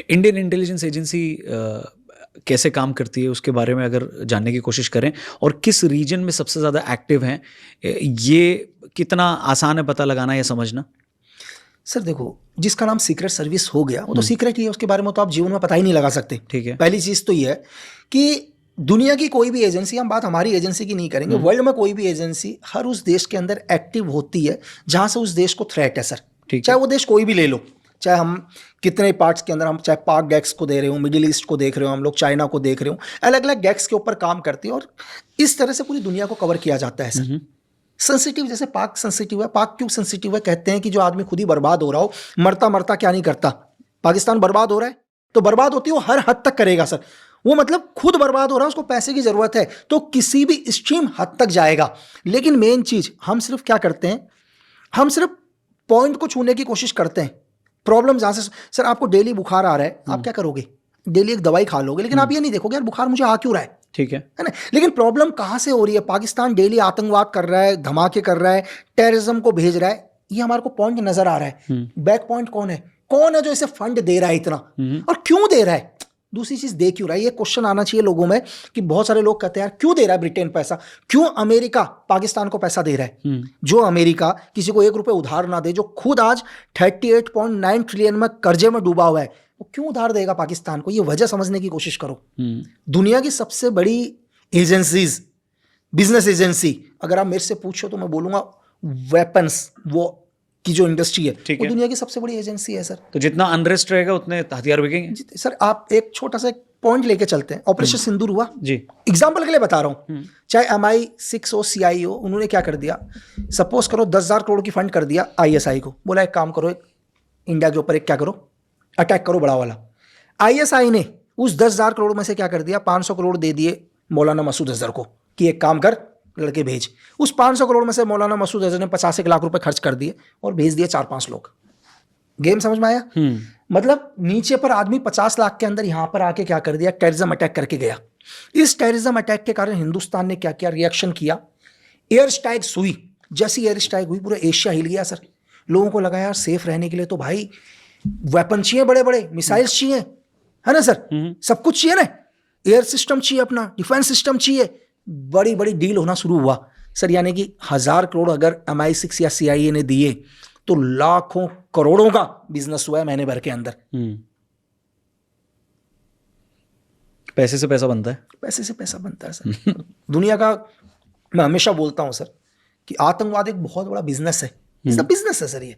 Indian intelligence agency कैसे काम करती है उसके बारे में अगर जानने की कोशिश करें, और किस रीजन में सबसे ज़्यादा एक्टिव हैं, ये कितना आसान है पता लगाना या समझना? सर देखो, जिसका नाम सीक्रेट सर्विस हो गया वो तो सीक्रेट ही है, उसके बारे में तो आप जीवन में पता ही नहीं लगा सकते। ठीक है। पहली चीज़ तो ये है कि दुनिया की कोई भी एजेंसी, हम बात हमारी एजेंसी की नहीं करेंगे, वर्ल्ड में कोई भी एजेंसी हर उस देश के अंदर एक्टिव होती है जहां से उस देश को थ्रेट है सर। चाहे वो देश कोई भी ले लो, चाहे हम कितने पार्ट्स के अंदर, हम चाहे पाक गैक्स को दे रहे हो, मिडिल ईस्ट को देख रहे हो, हम लोग चाइना को देख रहे हो, अलग अलग गैक्स के ऊपर काम करती है और इस तरह से पूरी दुनिया को कवर किया जाता है सर। सेंसिटिव, जैसे पाक सेंसिटिव है। पाक क्यों सेंसिटिव है? कहते हैं कि जो आदमी खुद ही बर्बाद हो रहा हो, मरता मरता क्या नहीं करता। पाकिस्तान बर्बाद हो रहा है तो बर्बाद होती है वो हर हद तक करेगा सर। वो मतलब खुद बर्बाद हो रहा है, उसको पैसे की जरूरत है तो किसी भी एक्सट्रीम हद तक जाएगा। लेकिन मेन चीज हम सिर्फ क्या करते हैं, हम सिर्फ पॉइंट को छूने की कोशिश करते हैं। प्रॉब्लम जहां से, सर आपको डेली बुखार आ रहा है, आप क्या करोगे? डेली एक दवाई खा लोगे, लेकिन आप ये नहीं देखोगे यार बुखार मुझे आ क्यों रहा है। ठीक है ना? लेकिन प्रॉब्लम कहां से हो रही है? पाकिस्तान डेली आतंकवाद कर रहा है, धमाके कर रहा है, टेररिज्म को भेज रहा है, ये हमारे को पॉइंट नजर आ रहा है। बैक पॉइंट कौन है? कौन है जो इसे फंड दे रहा है इतना, और क्यों दे रहा है? दूसरी चीज दे क्यों रहा है? ये क्वेश्चन आना चाहिए लोगों में कि बहुत सारे लोग कहते हैं यार क्यों दे रहा है ब्रिटेन पैसा, क्यों अमेरिका पाकिस्तान को पैसा दे रहा है? जो अमेरिका किसी को 1 रुपए उधार ना दे, जो खुद आज 38.9 ट्रिलियन में कर्जे में डूबा हुआ है, वो क्यों उधार देगा पाकिस्तान को? ये वजह समझने की कोशिश करो। दुनिया की सबसे बड़ी एजेंसीज, बिजनेस एजेंसी, अगर आप मेरे से पूछो तो मैं बोलूंगा वेपन्स वो की जो इंडस्ट्री है वो दुनिया की सबसे बड़ी एजेंसी है सर। तो जितना अनरेस्ट रहेगा उतने हथियार बिकेंगे। सर आप एक छोटा सा पॉइंट लेके चलते हैं, ऑपरेशन सिंदूर हुआ जी, एग्जाम्पल के लिए बता रहा हूं। चाहे MI6 हो, CI हो, उन्होंने क्या कर दिया, सपोज करो 10,000 करोड़ की फंड कर दिया ISI को, बोला एक काम करो, एक इंडिया के ऊपर एक क्या करो, अटैक करो बड़ा वाला। ISI ने उस 10,000 करोड़ में से क्या कर दिया, 500 करोड़ दे दिए मौलाना मसूद अजहर को कि एक काम कर, लड़के भेज। उस 500 करोड़ में से मौलाना मसूद अजहर ने 85 लाख रुपए खर्च कर दिए और भेज दिए 4-5 लोग। गेम समझ में आया? मतलब नीचे पर आदमी 50 लाख के अंदर यहां पर आके क्या कर दिया, टेररिज्म अटैक करके गया। इस टेररिज्म अटैक के कारण हिंदुस्तान ने क्या किया, रिएक्शन किया। एयर स्ट्राइक्स हुई, जैसी एयर स्ट्राइक हुई पूरा एशिया हिल गया सर। लोगों को लगा यार सेफ रहने के लिए तो भाई वेपन चाहिए, बड़े बड़े मिसाइल्स चाहिए, है ना सर, सब कुछ चाहिए ना, एयर सिस्टम चाहिए, अपना डिफेंस सिस्टम चाहिए। बड़ी बड़ी डील होना शुरू हुआ सर, यानी कि 1,000 करोड़ अगर MI6 या CIA ने दिए तो लाखों करोड़ों का बिजनेस हुआ है महीने भर के अंदर। पैसे से पैसा बनता है, पैसे से पैसा बनता है सर। दुनिया का, मैं हमेशा बोलता हूं सर कि आतंकवाद एक बहुत बड़ा बिजनेस है, बिजनेस है सर ये।